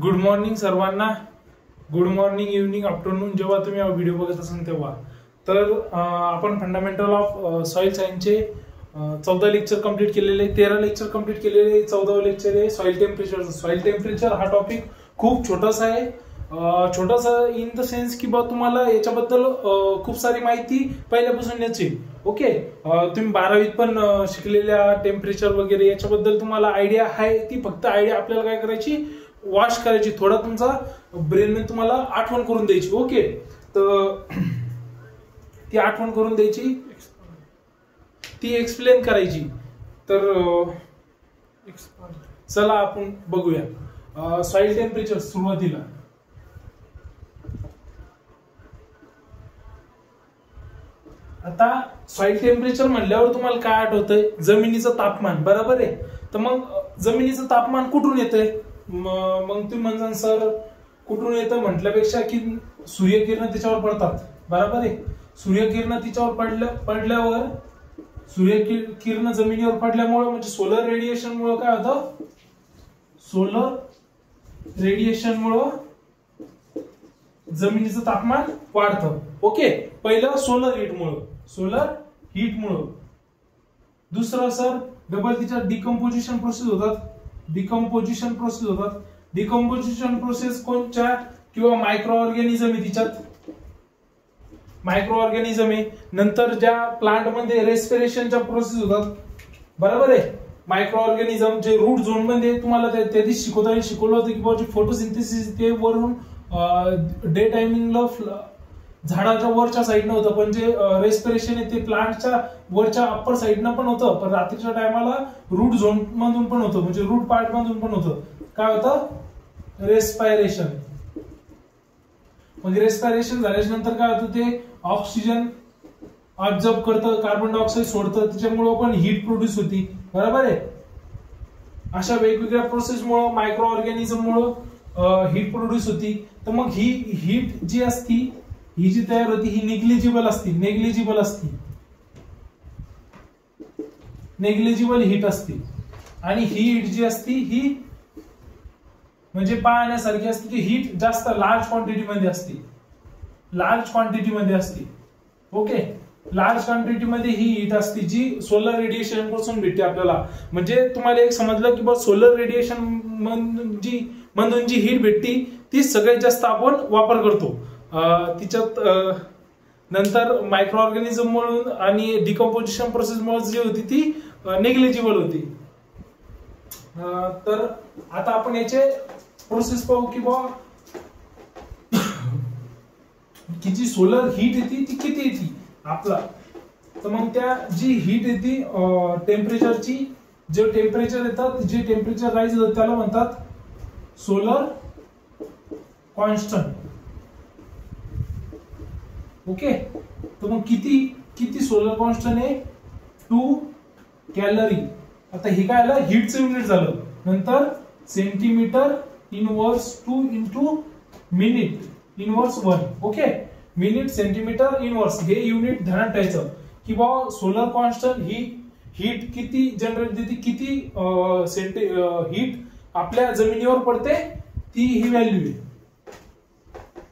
Good morning सर्वांना. Good morning, evening, afternoon जेव्हा तुम्ही हा व्हिडिओ बघत असाल तेव्हा. तर आपण फंडामेंटल ऑफ सॉइल सायन्सचे 14 लेक्चर कंप्लीट केलेले, 13 लेक्चर कंप्लीट केलेले. 14वे लेक्चर आहे सॉइल टेम्परेचर. सॉइल टेम्परेचर हा टॉपिक खूप छोटासा आहे. छोटासा इन द सेन्स की बा तुम्हाला याच्याबद्दल खूप सारी माहिती पहिल्यापासून याची. ओके, तुम्ही 12वीत पण शिकलेल्या टेम्परेचर वगैरे याच्याबद्दल तुम्हाला आयडिया आहे. ती फक्त आयडिया आपल्याला काय करायची, वॉश करायची, थोडा तुमचा ब्रेनने तुम्हाला आठवण करून द्यायची. ओके, तर ती आठवण करून द्यायची, ती एक्सप्लेन करायची. तर चला आपण बघूया सॉइल टेम्परेचर. सुरुवातीला आता सॉइल टेम्परेचर म्हणल्यावर तुम्हाला काय आठवतंय? जमिनीचं तापमान, बरोबर आहे. तर मग जमिनीचं तापमान कुठून येतंय? मग तुम्ही म्हणसान सर कुठून येतं म्हटल्यापेक्षा की सूर्यकिरण त्याच्यावर पडतात, बरोबर आहे. सूर्यकिरण तिच्यावर पडल्यावर सूर्यकिरण जमिनीवर पडल्यामुळे म्हणजे सोलर रेडिएशन मुळे काय होतं? सोलर रेडिएशन मुळे जमिनीचं तापमान वाढतं. ओके, पहिलं सोलर हीट मुळे. दुसरं सर डबल तिच्या डिकम्पोजिशन प्रोसेस कोणच्या? किंवा मायक्रो ऑर्गॅनिझम आहे तिच्यात, मायक्रो ऑर्गॅनिझम आहे. नंतर ज्या प्लांट मध्ये रेस्पिरेशनच्या प्रोसेस होतात, बरोबर आहे. मायक्रो ऑर्गॅनिझम जे रूट झोन मध्ये तुम्हाला त्या दिवशी शिकवलं होतं की फोटोसिंथेसिस ते वरून डे टायमिंगला झाडाच्या वरच्या साईडनं होतं, पण जे रेस्पिरेशन आहे ते प्लांटच्या वरच्या अप्पर साईडनं पण होतं, पण रात्रीच्या टायमाला रूट झोन मधून पण होतं, म्हणजे रूट पार्ट मधून पण होतं. काय होतं? रेस्पायरेशन. म्हणजे रेस्पायरेशन झाल्याच्या नंतर काय होतं? ते ऑक्सिजन ऑब्झर्व करतं, कार्बन डायऑक्साईड सोडतं, त्याच्यामुळे पण हीट प्रोड्यूस होती, बरोबर आहे. अशा वेगवेगळ्या प्रोसेसमुळे मायक्रो ऑर्गॅनिझम मुळे हीट प्रोड्यूस होती. तर मग ही हीट जी असती, ही जी तयार होती ही नेग्लिजिबल हीट असते. आणि ही हीट जी असती ही म्हणजे पाहण्यासारखी असते की हीट जास्त लार्ज क्वांटिटी मध्ये असते. ओके, लार्ज क्वांटिटी मध्ये ही हीट असते जी सोलर रेडिएशन पासून भेटते आपल्याला. म्हणजे तुम्हाला एक समजलं की सोलर रेडिएशन मधून जी हीट भेटती ती सगळ्यात जास्त आपण वापर करतो. तिच्यात नंतर मायक्रो ऑर्गॅनिझम म्हणून आणि डिकम्पोजिशन प्रोसेस मुळे जी होती ती नेग्लिजिबल होती. तर आता आपण याचे प्रोसेस पाहू की की जी सोलर हीट येते ती किती येते आपला. तर मग त्या जी हीट येते टेम्परेचरची, जे टेम्परेचर येतात, जे टेम्परेचर राईज होतात त्याला म्हणतात सोलर कॉन्स्टंट. ओके, तर मग किती सोलर कॉन्स्टंट आहे? 2 कॅलरी. आता हे काय आलं? हीटचं युनिट झालं. नंतर centimetre inverse 2 into minute inverse 1. Okay, minute centimetre inverse हे युनिट ध्यानात ठेवायचं की बाबा सोलर कॉन्स्टंट ही हीट किती जनरेट देते, किती हीट आपल्या जमिनीवर पडते, ती ही व्हॅल्यू आहे.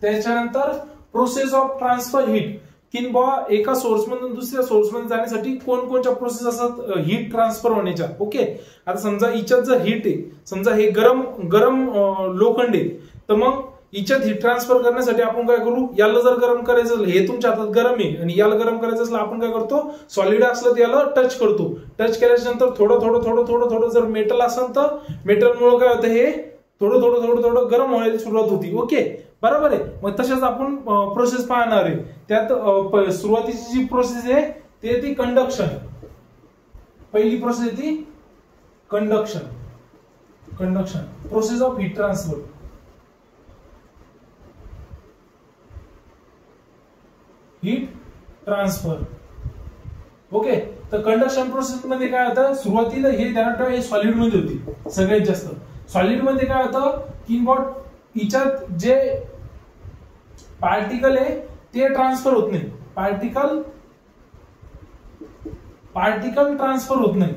त्याच्यानंतर प्रोसेस ऑफ ट्रान्सफर हीट, की बाबा एका सोर्स मधून दुसऱ्या सोर्स मध्ये जाण्यासाठी कोणकोणत्या प्रोसेस असतात हीट ट्रान्सफर होण्याच्या. ओके, आता समजा हिच्यात जर हीट आहे, समजा हे गरम लोखंड आहे, तर मग हिच्यात हीट ट्रान्सफर करण्यासाठी आपण काय करू? याला जर गरम करायचं असलं, हे तुमच्या हातात गरम आहे आणि याला गरम करायचं असलं, आपण काय करतो? सॉलिड असलं तर याला टच करतो. टच केल्याच्या नंतर थोडं जर मेटल असेल तर मेटल मुळे काय होतं? हे थोडं गरम व्हायला सुरुवात होती. ओके, बरोबर आहे. मग तशाच आपण प्रोसेस पाहणार आहे. त्यात सुरुवातीची जी प्रोसेस आहे ते ती कंडक्शन. पहिली प्रोसेस आहे ती conduction process of heat transfer. Okay, तर कंडक्शन प्रोसेस मध्ये काय होतं? सुरुवातीला हे ध्यानात ठेवा, हे सॉलिड मध्ये होती सगळ्यात जास्त. सॉलिड मध्ये काय होतं की हिच्यात जे पार्टिकल आहे ते ट्रान्सफर होत नाही. पार्टिकल ट्रान्सफर होत नाही.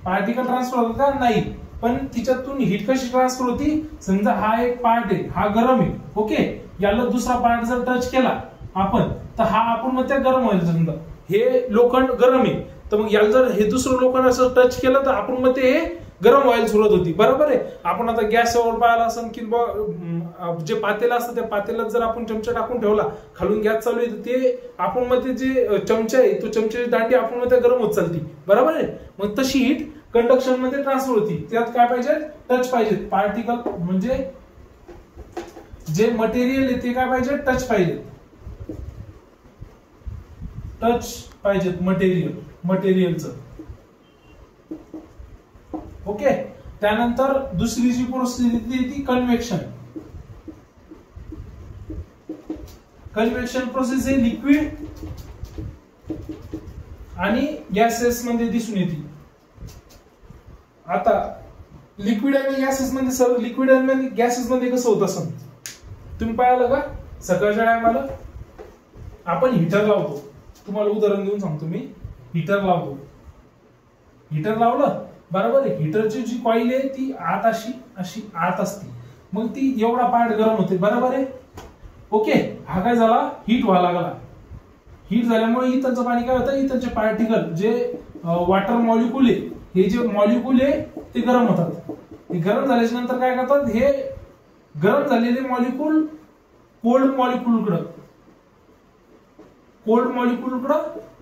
पार्टिकल ट्रान्सफर होतात का? नाही. पण तिच्यातून हीट कशी ट्रान्सफर होती, समजा हा एक पार्ट आहे, हा गरम आहे, ओके, याला दुसरा पार्ट जर टच केला आपण तर हा आपण मग त्या गरम होईल. समजा हे लोखंड गरम आहे तर मग याला जर हे दुसरं लोखंड असं टच केलं तर आपण मग ते गरम व्हायला सुरुवात होती. बरोबर आहे. आपण आता गॅसवर पाहिला असं की जे पातेला असतं त्या पातेल्यात जर आपण चमचा टाकून ठेवला, खालून गॅस चालू आहे, ते आपण मग ते जे चमचा आहे तो चमच्याची दांडी आपण मग त्या गरम होत चालती. बरोबर आहे. मग तशी हीट कंडक्शन मध्ये ट्रान्सफर होती. त्यात काय पाहिजे, टच पाहिजे. पार्टिकल म्हणजे जे मटेरियल आहे ते काय पाहिजे, टच पाहिजे. टच पाहिजेत मटेरियलचं. ओके. त्यानंतर दुसरी जी प्रोसेस ती कन्व्हेक्शन. कन्व्हेक्शन प्रोसेस हे लिक्विड आणि गॅसेस मध्ये दिसून येते. आता लिक्विड आणि गॅसेस मध्ये सर, लिक्विड आणि गॅसेस मध्ये कसं होत असं तुम्ही पाहिलं का? सकाळच्या टायमाला आपण हीटर लावतो. तुम्हाला उदाहरण देऊन सांगतो मी. हीटर लावतो, हीटर लावलं, बरोबर आहे. हीटरची जी कॉईल आहे ती आत अशी आत असते, मग ती एवढा पार्ट गरम होते. बरोबर आहे. ओके. हा काय झाला, हीट व्हायला लागला. हीट झाल्यामुळे इथलचं पाणी काय होतं, इथलचे पार्टिकल जे वॉटर मॉलिक्यूल आहे, हे जे मॉलिक्यूल आहे ते गरम होतात. हे गरम झाल्याच्या नंतर काय करतात, हे गरम झालेले मॉलिक्यूल कोल्ड मॉलिक्यूलकडं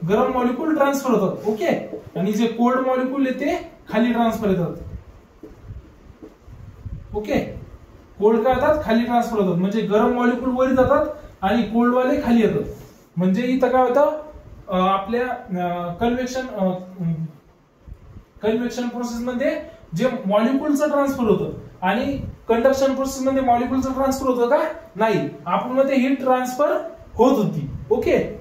गरम मॉलिक्यूल ट्रान्सफर होतात. ओके. आणि जे कोल्ड मॉलिक्यूल आहे ते खाली ट्रान्सफर होतात. ओके. कोल्ड काय होतात, खाली ट्रान्सफर होतात. म्हणजे गरम मॉलिक्यूल वर जातात आणि कोल्ड वाले खाली येतात. म्हणजे इथं काय होतं, आपल्या कन्व्हेक्शन प्रोसेस मध्ये जे मॉलिक्यूलचं ट्रान्सफर होतं आणि कंडक्शन प्रोसेस मध्ये मॉलिक्यूलचं ट्रान्सफर होतं का, नाही. आपण मध्ये हीट ट्रान्सफर होत होती. ओके.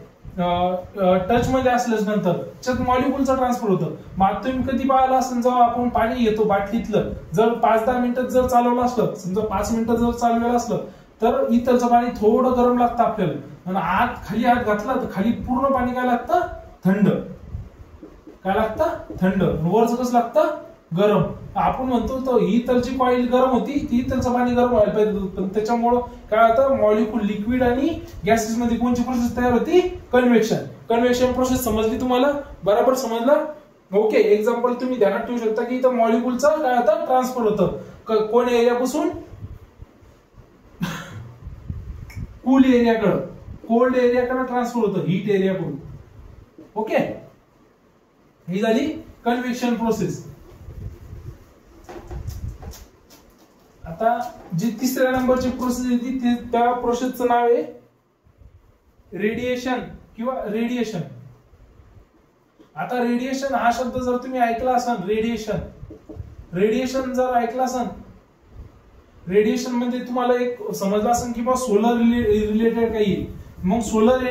टच मध्ये असल्याच नंतर त्यात मॉलिक्यूलचं ट्रान्सफर होतं. मग तुम्ही कधी पाहिलं असेल, जेव्हा आपण पाणी घेतो बाटलीतलं, जर 5-10 मिनिटात जर चालवलं असलं, समजा 5 मिनिटं जर चालवलं असलं तर इथलचं पाणी थोडं गरम लागतं आपल्याला, आणि खाली हात घातला तर खाली पूर्ण पाणी काय लागतं, थंड. काय लागतं, थंड. वरचं कसं लागतं, गरम. आपण म्हणतो तो इथलची कॉईल गरम होती, ती इथलचं पाणी गरम व्हायला पाहिजे, पण त्याच्यामुळं काय होतं, मॉलिक्यूल लिक्विड आणि गॅसेस मध्ये कोणची प्रोसेस तयार होती, कन्व्हेक्शन प्रोसेस. समजली तुम्हाला? बरोबर समजलं? ओके. एक्झाम्पल तुम्ही ध्यानात ठेवू शकता की इथं मॉलिक्यूलचं काय होतं, ट्रान्सफर होतं कोण एरियापासून, कूल एरियाकडे, कोल्ड एरियाकडे ट्रान्सफर होतं, हीट एरियाकडून. ओके. ही झाली कन्व्हेक्शन प्रोसेस. आता जी तिसऱ्या नंबरची प्रोसेस येते त्या प्रोसेसचं नाव आहे रेडिएशन किंवा रेडिएशन. आता रेडिएशन हा शब्द जर तुम्ही ऐकला असाल, रेडिएशन जर ऐकला असाल, रेडिएशन म्हणजे तुम्हाला एक समजलं असेल की सोलर रिलेटेड काही. मग सोलर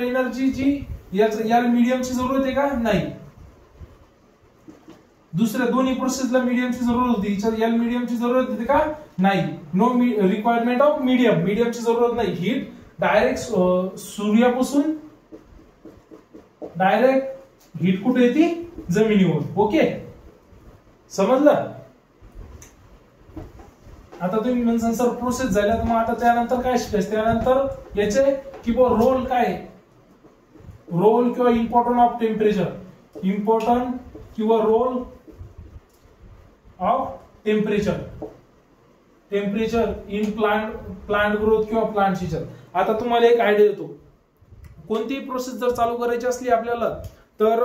एनर्जी जी या मीडियमची जरूरत आहे का, नाही. दुसऱ्या दोन्ही प्रोसेसला मीडियमची जरूरत होती, या मीडियमची जरूरत होती का, नाही. नो रिक्वायरमेंट ऑफ मीडियमची जरूरत नाही. हीट डायरेक्ट सूर्यापासून डायरेक्ट हीट कुठे येते, जमिनीवर. ओके. समजलं? आता तुम्ही म्हणसान सर प्रोसेस झाल्या, तर मग आता त्यानंतर काय शिकायचं, त्यानंतर याचे किंवा रोल काय, रोल किंवा इम्पॉर्टन्ट ऑफ टेम्परेचर, इम्पॉर्टन्ट किंवा role of temperature in plant growth किंवा प्लांट सीजन. आता तुम्हाला एक आयडिया येतो, कोणतीही प्रोसेस जर चालू करायची असली आपल्याला तर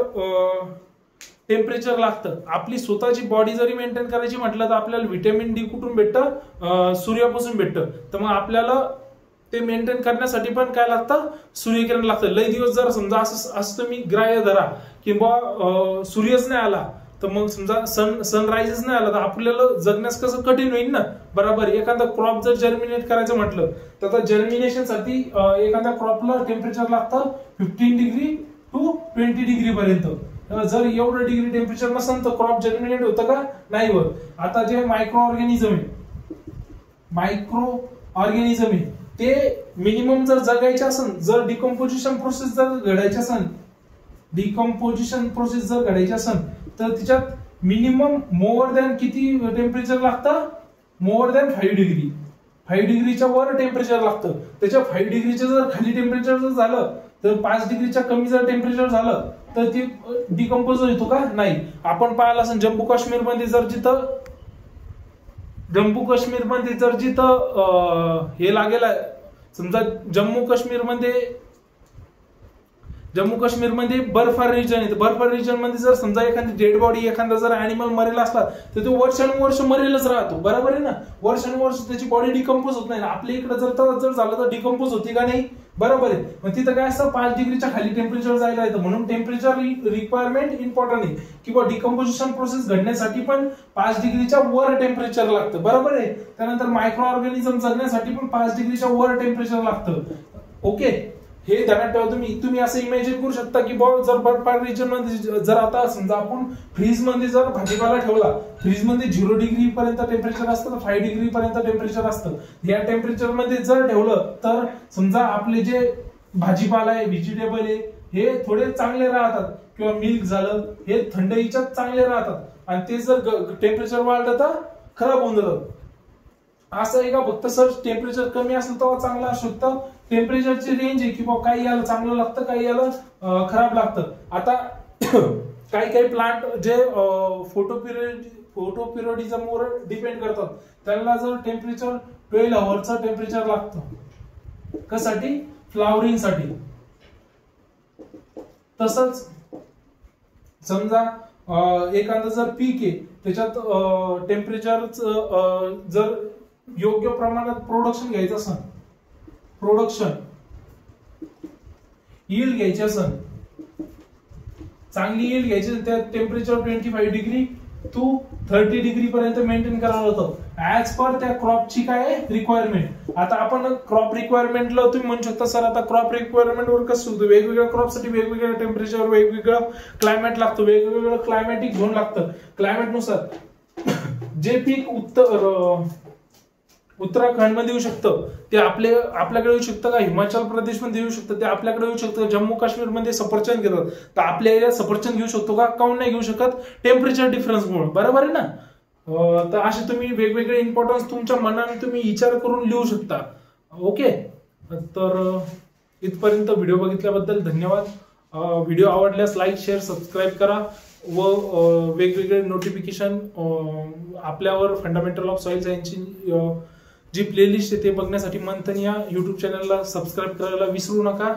टेम्परेचर लागतं. आपली स्वतःची बॉडी जरी मेंटेन करायची म्हटलं तर आपल्याला व्हिटॅमिन डी कुठून भेटतं, सूर्यापासून भेटतं. तर मग आपल्याला ते मेंटेन करण्यासाठी पण काय लागतं, सूर्यकिरण लागतं. लय दिवस जर समजा असं तुम्ही ग्राह्य धरा किंवा सूर्यच नाही आला, तर मग समजा सनरायझच नाही आला, तर आपल्याला जगण्यास कसं कठीण होईल ना. बरोबर. एखादा क्रॉप जर जर्मिनेट करायचं म्हटलं तर जर्मिनेशन साठी एखाद्या क्रॉपला टेम्परेचर लागतं 15 डिग्री टू 20 डिग्री पर्यंत. जर एवढं डिग्री टेम्परेचर नसेल तर क्रॉप जर्मिनेट होतं का, नाही होत. आता जे मायक्रो ऑर्गॅनिझम आहे ते मिनिमम जर जगायचे असेल, जर डिकम्पोजिशन प्रोसेस जर घडायची असेल तर तिच्यात मिनिमम मोर दॅन किती टेम्परेचर लागतं, मोर दॅन 5 डिग्री, 5 डिग्रीच्या वर टेम्परेचर लागतं. त्याच्या 5 डिग्रीच्या जर खाली टेम्परेचर जर झालं तर 5 डिग्रीच्या कमी जर टेम्परेचर झालं तर ते डिकम्पोज होतो का, नाही. आपण पाहिलं असेल जम्मू काश्मीर मध्ये जर जिथं हे लागेल, समजा जम्मू काश्मीर मध्ये बर्फाळ रिजन आहे, बर्फाळ रिजन मध्ये जर समजा एखादी डेड बॉडी, एखादा जर अॅनिमल मरेल असला तर तो वर्षानुवर्ष मरेलच राहतो, बरोबर आहे ना. वर्षानुवर्ष त्याची बॉडी डिकम्पोज होत नाही. आपल्या इकडे जर झालं तर डिकम्पोज होती का नाही, बरोबर आहे. मग तिथं काय असतं, 5 डिग्रीच्या खाली टेम्परेचर जायला येतं. म्हणून टेम्परेचर रिक्वायरमेंट इम्पॉर्टंट आहे, किंवा डिकम्पोजिशन प्रोसेस घडण्यासाठी पण 5 डिग्रीच्या वर टेम्परेचर लागतं, बरोबर आहे. त्यानंतर मायक्रो ऑर्गॅनिझम जगण्यासाठी पण 5 डिग्रीच्या वर टेम्परेचर लागतं. ओके, हे ध्यानात ठेवा. तुम्ही असं इमॅजिन करू शकता की बाबा जर बर्फाळ रिजन मध्ये जर आता समजा आपण फ्रीज मध्ये जर भाजीपाला ठेवला, फ्रीज मध्ये 0 डिग्री पर्यंत टेम्परेचर असतं, तर 5 डिग्री पर्यंत टेम्परेचर असतं. या टेम्परेचर मध्ये जर ठेवलं तर समजा आपले जे भाजीपाला आहे, व्हेजिटेबल आहे, हे थोडे चांगले राहतात, किंवा मिल्क झालं हे थंडीच्यात चांगले राहतात. आणि ते जर टेम्परेचर वाढलं तर खराब होऊन जातं. असं आहे का फक्त सर टेम्परेचर कमी असलं तेव्हा चांगलं असू शकतं? टेम्परेचरची रेंज आहे की बाबा काही याला चांगलं लागतं, काही याला खराब लागतं. आता काही प्लांट जे फोटोपिरियडिझमवर डिपेंड करतात, त्यांना जर टेम्परेचर 12 आवर्सचं टेम्परेचर लागतं. कशासाठी? फ्लावरिंग साठी. तसंच समजा एखादं जर पीक आहे त्याच्यात टेम्परेचर जर योग्य प्रमाणात प्रोडक्शन घ्यायचं असेल, यील्ड घ्यायची असेल, चांगली यील्ड घ्यायची, त्या टेम्परेचर 25 डिग्री टू 30 डिग्री पर्यंत मेंटेन करावं होतं, ऍज पर त्या क्रॉपची काय रिक्वायरमेंट. आता आपण क्रॉप रिक्वायरमेंटला तुम्ही म्हणू शकता सर आता क्रॉप रिक्वायरमेंट वर कसं होतं, वेगवेगळ्या क्रॉपसाठी वेगवेगळ्या टेम्परेचर, वेगवेगळं क्लायमेट लागतं, वेगवेगळं क्लायमॅटिक झोन लागतं. क्लायमेटनुसार जे पीक उत्तराखंड मध्ये येऊ शकतं ते आपल्याकडे येऊ शकतं का, हिमाचल प्रदेश मध्ये येऊ शकतं ते आपल्याकडे येऊ शकतं, जम्मू काश्मीर मध्ये सफरचंद घेतात तर आपल्या एरियात सफरचंद घेऊ शकतो का, काऊन नाही घेऊ शकत? टेम्परेचर डिफरन्समुळे, बरोबर आहे ना. तर असे तुम्ही वेगवेगळे इम्पॉर्टन्स तुमच्या मनाने तुम्ही विचार करून लिहू शकता. ओके, तर इथपर्यंत व्हिडिओ बघितल्याबद्दल धन्यवाद. व्हिडिओ आवडल्यास लाईक, शेअर, सबस्क्राईब करा व वेगवेगळे नोटिफिकेशन आपल्यावर फंडामेंटल ऑफ सॉइल सायन्सची जी प्लेलिस्ट आहे ते बघण्यासाठी मंथन या युट्यूब चॅनलला सबस्क्राईब करायला विसरू नका.